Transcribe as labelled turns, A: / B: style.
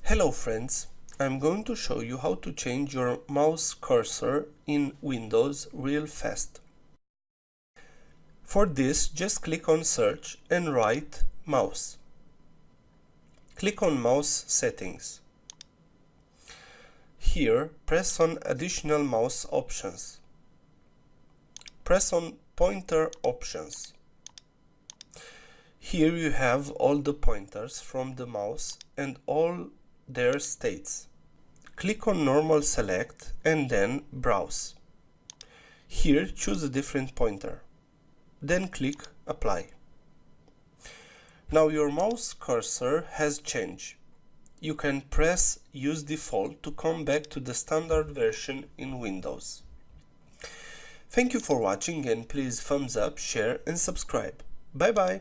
A: Hello friends, I'm going to show you how to change your mouse cursor in Windows real fast. For this, just click on search and write mouse. Click on mouse settings. Here, press on additional mouse options. Press on pointer options. Here you have all the pointers from the mouse and all their states. Click on normal select and then browse. Here choose a different pointer. Then click apply. Now your mouse cursor has changed. You can press use default to come back to the standard version in Windows. Thank you for watching and please thumbs up, share and subscribe. Bye bye.